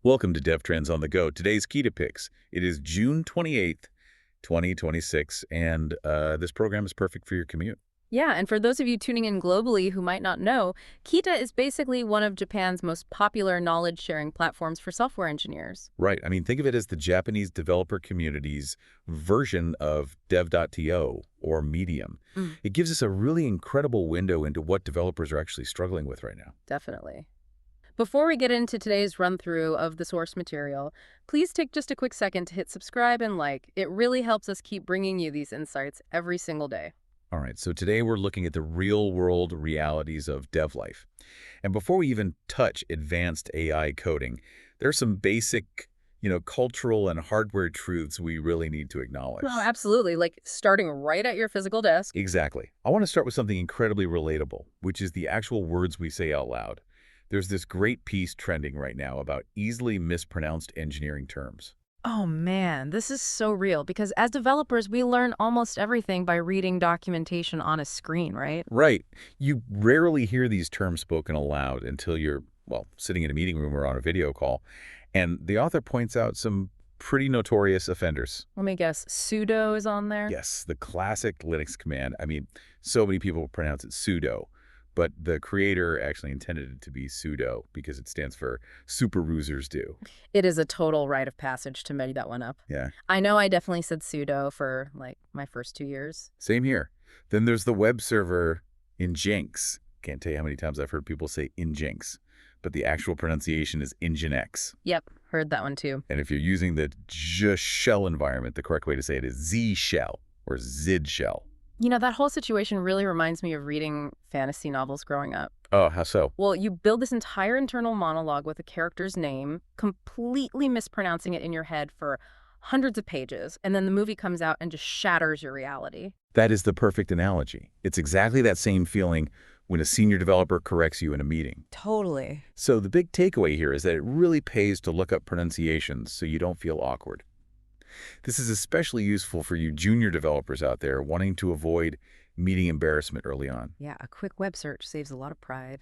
Welcome to Dev Trends on the Go. Today's Qiita Picks. It is June 28th, 2026, and this program is perfect for your commute. Yeah, and for those of you tuning in globally who might not know, Qiita is basically one of Japan's most popular knowledge-sharing platforms for software engineers. Right. I mean, think of it as the Japanese developer community's version of dev.to or Medium. It gives us a really incredible window into what developers are actually struggling with right now. Definitely. Before we get into today's run-through of the source material, please take just a quick second to hit subscribe and like. It really helps us keep bringing you these insights every single day. All right, so today we're looking at the real-world realities of dev life. And before we even touch advanced AI coding, there are some basic, cultural and hardware truths we really need to acknowledge. Oh, absolutely. Like starting right at your physical desk. Exactly. I want to start with something incredibly relatable, which is the actual words we say out loud. There's this great piece trending right now about easily mispronounced engineering terms. Oh man, this is so real because as developers, we learn almost everything by reading documentation on a screen, right? Right. You rarely hear these terms spoken aloud until you're, sitting in a meeting room or on a video call. And the author points out some pretty notorious offenders. Let me guess, sudo is on there? Yes, the classic Linux command. I mean, so many people pronounce it sudo, but the creator actually intended it to be sudo because it stands for super users do. It is a total rite of passage to make that one up. Yeah. I know I definitely said sudo for my first 2 years. Same here. Then there's the web server Nginx. Can't tell you how many times I've heard people say Nginx, but the actual pronunciation is Nginx. Yep, heard that one too. And if you're using the just shell environment, the correct way to say it is Z shell or Zid shell. That whole situation really reminds me of reading fantasy novels growing up. Oh, how so? Well, you build this entire internal monologue with a character's name, completely mispronouncing it in your head for hundreds of pages, and then the movie comes out and just shatters your reality. That is the perfect analogy. It's exactly that same feeling when a senior developer corrects you in a meeting. Totally. So the big takeaway here is that it really pays to look up pronunciations so you don't feel awkward. This is especially useful for you junior developers out there wanting to avoid meeting embarrassment early on. Yeah, a quick web search saves a lot of pride.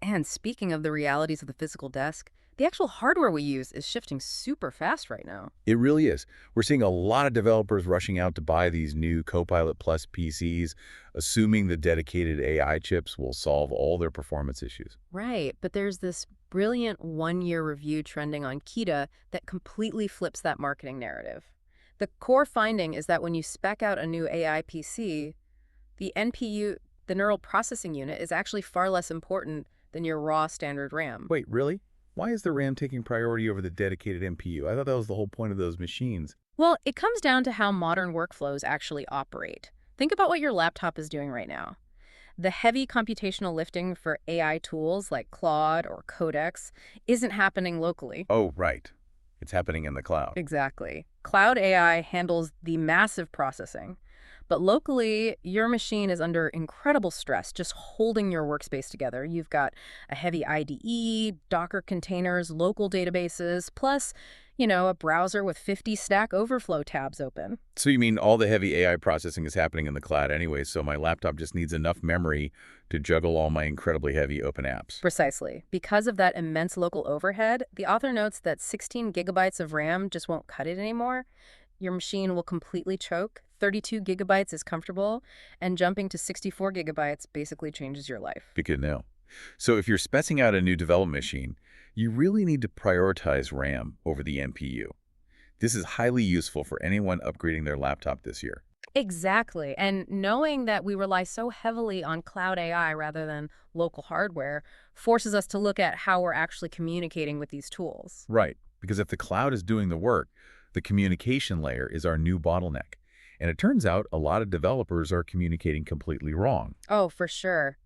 And speaking of the realities of the physical desk, the actual hardware we use is shifting super fast right now. It really is. We're seeing a lot of developers rushing out to buy these new Copilot Plus PCs, assuming the dedicated AI chips will solve all their performance issues. Right, but there's this brilliant one-year review trending on Qiita that completely flips that marketing narrative. The core finding is that when you spec out a new AI PC, the NPU, the neural processing unit, is actually far less important than your raw standard RAM. Wait, really? Why is the RAM taking priority over the dedicated NPU? I thought that was the whole point of those machines. Well, it comes down to how modern workflows actually operate. Think about what your laptop is doing right now. The heavy computational lifting for AI tools like Claude or Codex isn't happening locally. Oh, right. It's happening in the cloud. Exactly. Cloud AI handles the massive processing. But locally, your machine is under incredible stress just holding your workspace together. You've got a heavy IDE, Docker containers, local databases, plus, a browser with 50 Stack Overflow tabs open. So you mean all the heavy AI processing is happening in the cloud anyway, so my laptop just needs enough memory to juggle all my incredibly heavy open apps? Precisely. Because of that immense local overhead, the author notes that 16 gigabytes of RAM just won't cut it anymore. Your machine will completely choke. 32 gigabytes is comfortable, and jumping to 64 gigabytes basically changes your life. Good to know. So if you're specing out a new development machine, you really need to prioritize RAM over the NPU. This is highly useful for anyone upgrading their laptop this year. Exactly. And knowing that we rely so heavily on cloud AI rather than local hardware forces us to look at how we're actually communicating with these tools. Right. Because if the cloud is doing the work, the communication layer is our new bottleneck. And it turns out a lot of developers are communicating completely wrong. Oh, for sure.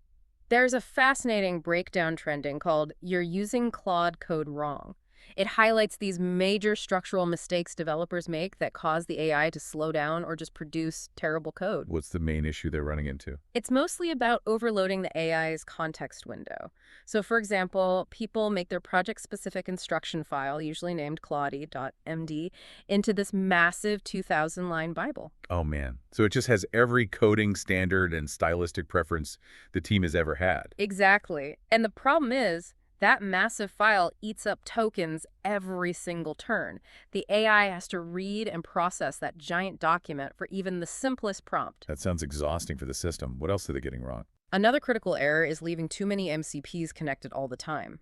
There's a fascinating breakdown trending called "You're Using Claude Code Wrong." It highlights these major structural mistakes developers make that cause the AI to slow down or just produce terrible code. What's the main issue they're running into? It's mostly about overloading the AI's context window. So for example, people make their project-specific instruction file, usually named Claude.md, into this massive 2,000-line Bible. Oh, man. So it just has every coding standard and stylistic preference the team has ever had. Exactly. And the problem is, That massive file eats up tokens every single turn. The AI has to read and process that giant document for even the simplest prompt. That sounds exhausting for the system. What else are they getting wrong? Another critical error is leaving too many MCPs connected all the time.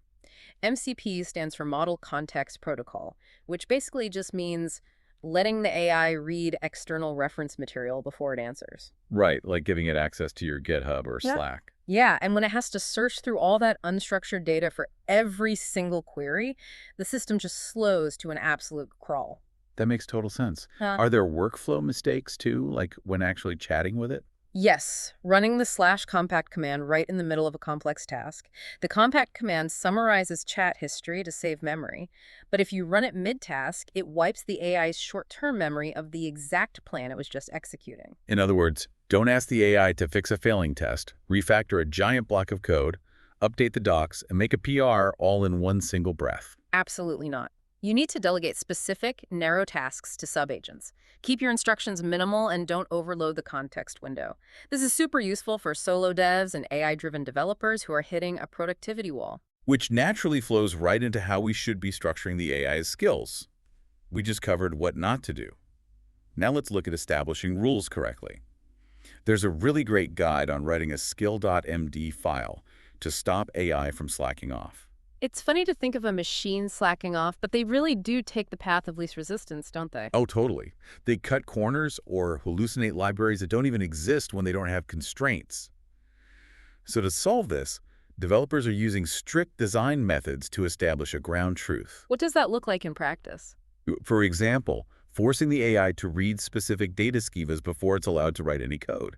MCP stands for Model Context Protocol, which basically just means letting the AI read external reference material before it answers. Right, like giving it access to your GitHub or Slack. Yeah, and when it has to search through all that unstructured data for every single query, the system just slows to an absolute crawl. That makes total sense. Are there workflow mistakes too, like when actually chatting with it? Yes, running the /compact command right in the middle of a complex task. The compact command summarizes chat history to save memory, but if you run it mid-task, it wipes the AI's short-term memory of the exact plan it was just executing. In other words, don't ask the AI to fix a failing test, refactor a giant block of code, update the docs, and make a PR all in one single breath. Absolutely not. You need to delegate specific, narrow tasks to subagents. Keep your instructions minimal and don't overload the context window. This is super useful for solo devs and AI-driven developers who are hitting a productivity wall. Which naturally flows right into how we should be structuring the AI's skills. We just covered what not to do. Now let's look at establishing rules correctly. There's a really great guide on writing a skill.md file to stop AI from slacking off. It's funny to think of a machine slacking off, but they really do take the path of least resistance, don't they? Oh, totally. They cut corners or hallucinate libraries that don't even exist when they don't have constraints. So to solve this, developers are using strict design methods to establish a ground truth. What does that look like in practice? For example, forcing the AI to read specific data schemas before it's allowed to write any code.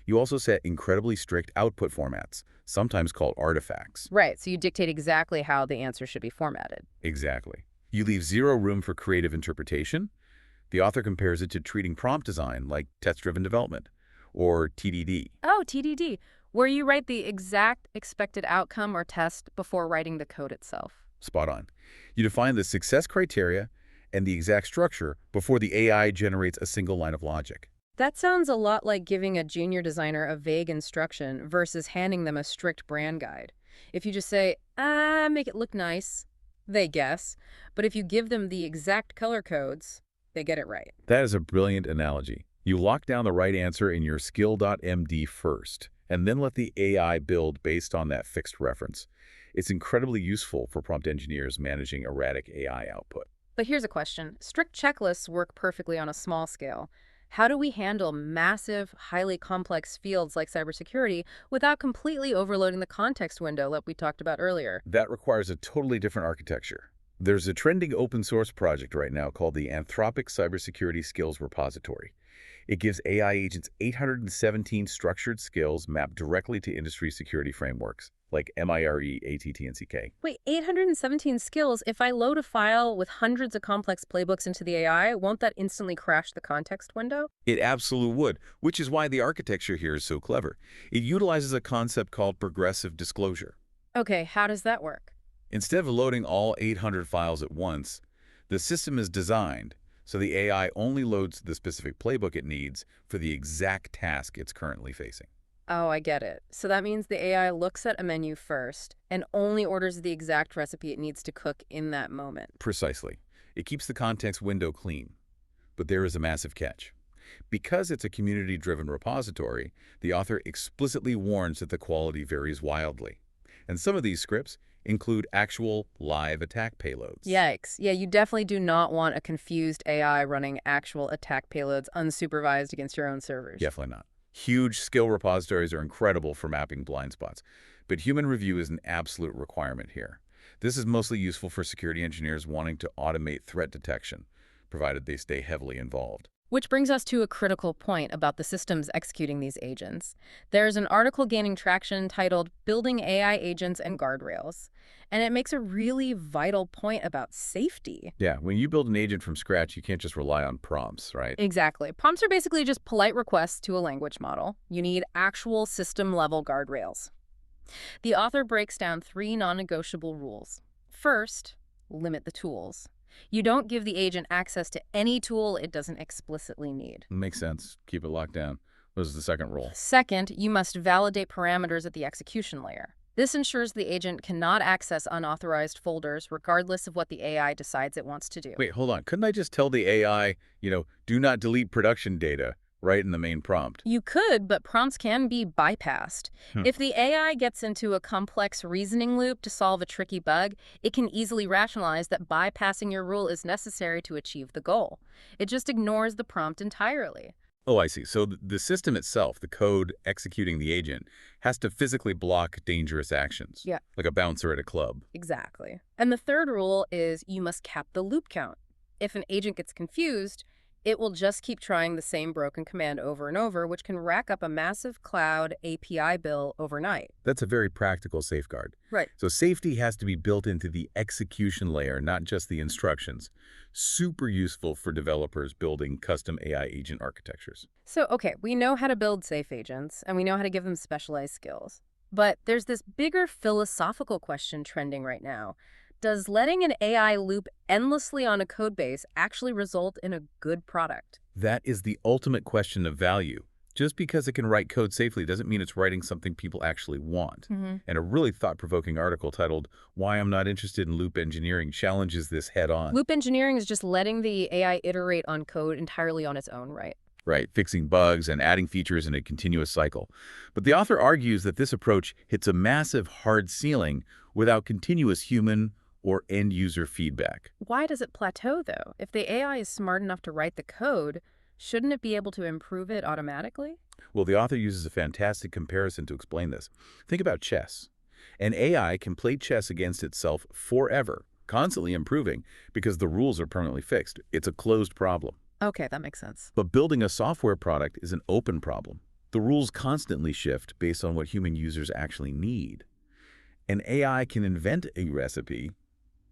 You also set incredibly strict output formats, sometimes called artifacts. Right, so you dictate exactly how the answer should be formatted. Exactly. You leave zero room for creative interpretation. The author compares it to treating prompt design like test-driven development, or TDD. Oh, TDD, where you write the exact expected outcome or test before writing the code itself. Spot on. You define the success criteria and the exact structure before the AI generates a single line of logic. That sounds a lot like giving a junior designer a vague instruction versus handing them a strict brand guide. If you just say, make it look nice, they guess. But if you give them the exact color codes, they get it right. That is a brilliant analogy. You lock down the right answer in your skill.md first, and then let the AI build based on that fixed reference. It's incredibly useful for prompt engineers managing erratic AI output. But here's a question. Strict checklists work perfectly on a small scale. How do we handle massive, highly complex fields like cybersecurity without completely overloading the context window like we talked about earlier? That requires a totally different architecture. There's a trending open source project right now called the Anthropic Cybersecurity Skills Repository. It gives AI agents 817 structured skills mapped directly to industry security frameworks like MIRE, ATT, and CK. Wait, 817 skills? If I load a file with hundreds of complex playbooks into the AI, won't that instantly crash the context window? It absolutely would, which is why the architecture here is so clever. It utilizes a concept called progressive disclosure. Okay, how does that work? Instead of loading all 800 files at once, the system is designed so the AI only loads the specific playbook it needs for the exact task it's currently facing. Oh, I get it. So that means the AI looks at a menu first and only orders the exact recipe it needs to cook in that moment. Precisely. It keeps the context window clean. But there is a massive catch. Because it's a community-driven repository, the author explicitly warns that the quality varies wildly. And some of these scripts include actual live attack payloads. Yikes. Yeah, you definitely do not want a confused AI running actual attack payloads unsupervised against your own servers. Definitely not. Huge skill repositories are incredible for mapping blind spots, but human review is an absolute requirement here. This is mostly useful for security engineers wanting to automate threat detection, provided they stay heavily involved. Which brings us to a critical point about the systems executing these agents. There's an article gaining traction titled Building AI Agents and Guardrails, and it makes a really vital point about safety. Yeah, when you build an agent from scratch, you can't just rely on prompts, right? Exactly. Prompts are basically just polite requests to a language model. You need actual system-level guardrails. The author breaks down 3 non-negotiable rules. First, limit the tools. You don't give the agent access to any tool it doesn't explicitly need. Makes sense. Keep it locked down. What is the second rule? Second, you must validate parameters at the execution layer. This ensures the agent cannot access unauthorized folders regardless of what the AI decides it wants to do. Wait, hold on. Couldn't I just tell the AI, do not delete production data right in the main prompt? You could, but prompts can be bypassed. Hmm. If the AI gets into a complex reasoning loop to solve a tricky bug, it can easily rationalize that bypassing your rule is necessary to achieve the goal. It just ignores the prompt entirely. Oh, I see. So the system itself, the code executing the agent, has to physically block dangerous actions. Yeah. Like a bouncer at a club. Exactly. And the third rule is you must cap the loop count. If an agent gets confused, it will just keep trying the same broken command over and over, which can rack up a massive cloud API bill overnight. That's a very practical safeguard. Right. So safety has to be built into the execution layer, not just the instructions. Super useful for developers building custom AI agent architectures. So, okay, we know how to build safe agents, and we know how to give them specialized skills. But there's this bigger philosophical question trending right now. Does letting an AI loop endlessly on a code base actually result in a good product? That is the ultimate question of value. Just because it can write code safely doesn't mean it's writing something people actually want. Mm-hmm. And a really thought-provoking article titled, "Why I'm Not Interested in Loop Engineering" challenges this head-on. Loop engineering is just letting the AI iterate on code entirely on its own, right? Right, fixing bugs and adding features in a continuous cycle. But the author argues that this approach hits a massive hard ceiling without continuous human or end-user feedback. Why does it plateau, though? If the AI is smart enough to write the code, shouldn't it be able to improve it automatically? Well, the author uses a fantastic comparison to explain this. Think about chess. An AI can play chess against itself forever, constantly improving, because the rules are permanently fixed. It's a closed problem. Okay, that makes sense. But building a software product is an open problem. The rules constantly shift based on what human users actually need. An AI can invent a recipe,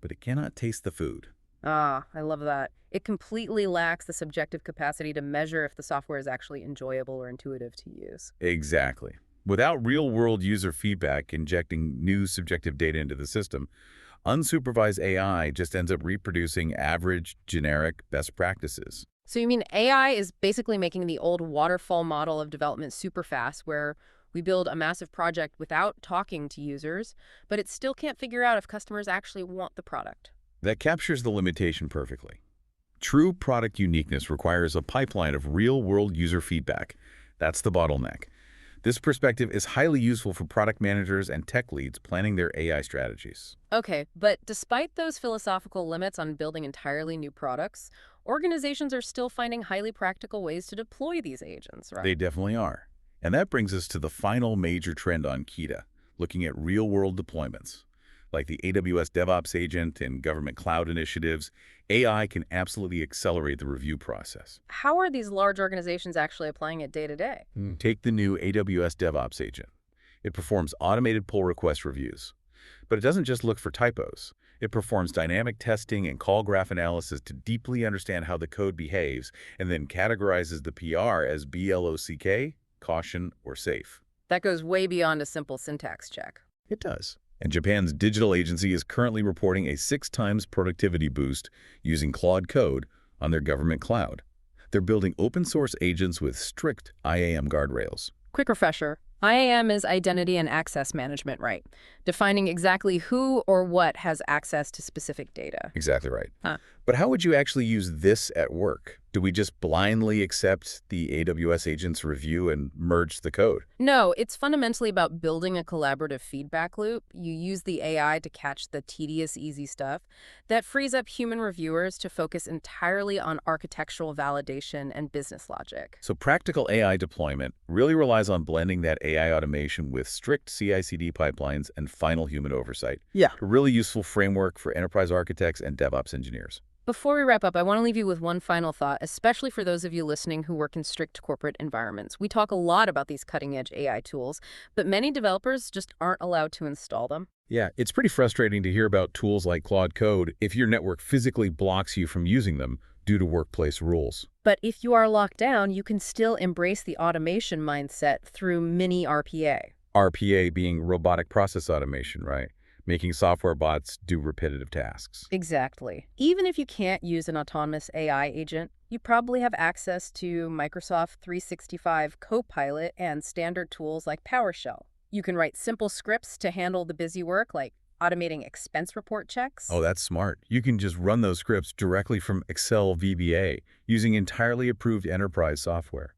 but it cannot taste the food. Ah, I love that. It completely lacks the subjective capacity to measure if the software is actually enjoyable or intuitive to use. Exactly. Without real-world user feedback injecting new subjective data into the system, unsupervised AI just ends up reproducing average, generic best practices. So you mean AI is basically making the old waterfall model of development super fast, where we build a massive project without talking to users, but it still can't figure out if customers actually want the product. That captures the limitation perfectly. True product uniqueness requires a pipeline of real-world user feedback. That's the bottleneck. This perspective is highly useful for product managers and tech leads planning their AI strategies. Okay, but despite those philosophical limits on building entirely new products, organizations are still finding highly practical ways to deploy these agents, right? They definitely are. And that brings us to the final major trend on Qiita, looking at real-world deployments. Like the AWS DevOps agent and government cloud initiatives, AI can absolutely accelerate the review process. How are these large organizations actually applying it day to day? Take the new AWS DevOps agent. It performs automated pull request reviews. But it doesn't just look for typos. It performs dynamic testing and call graph analysis to deeply understand how the code behaves, and then categorizes the PR as BLOCK, caution, or safe. That goes way beyond a simple syntax check. It does. And Japan's digital agency is currently reporting a 6 times productivity boost using Claude Code on their government cloud. They're building open source agents with strict IAM guardrails. Quick refresher. IAM is identity and access management, right? Defining exactly who or what has access to specific data. Exactly right. Huh. But how would you actually use this at work? Do we just blindly accept the AWS agent's review and merge the code? No, it's fundamentally about building a collaborative feedback loop. You use the AI to catch the tedious, easy stuff. That frees up human reviewers to focus entirely on architectural validation and business logic. So practical AI deployment really relies on blending that AI automation with strict CI/CD pipelines and final human oversight. Yeah. A really useful framework for enterprise architects and DevOps engineers. Before we wrap up, I want to leave you with one final thought, especially for those of you listening who work in strict corporate environments. We talk a lot about these cutting-edge AI tools, but many developers just aren't allowed to install them. Yeah, it's pretty frustrating to hear about tools like Claude Code if your network physically blocks you from using them due to workplace rules. But if you are locked down, you can still embrace the automation mindset through mini RPA. RPA being robotic process automation, right? Making software bots do repetitive tasks. Exactly. Even if you can't use an autonomous AI agent, you probably have access to Microsoft 365 Copilot and standard tools like PowerShell. You can write simple scripts to handle the busy work, like automating expense report checks. Oh, that's smart. You can just run those scripts directly from Excel VBA using entirely approved enterprise software.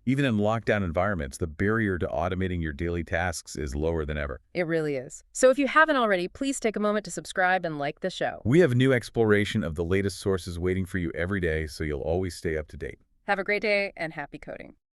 Even in lockdown environments, the barrier to automating your daily tasks is lower than ever. It really is. So if you haven't already, please take a moment to subscribe and like the show. We have new exploration of the latest sources waiting for you every day, so you'll always stay up to date. Have a great day and happy coding.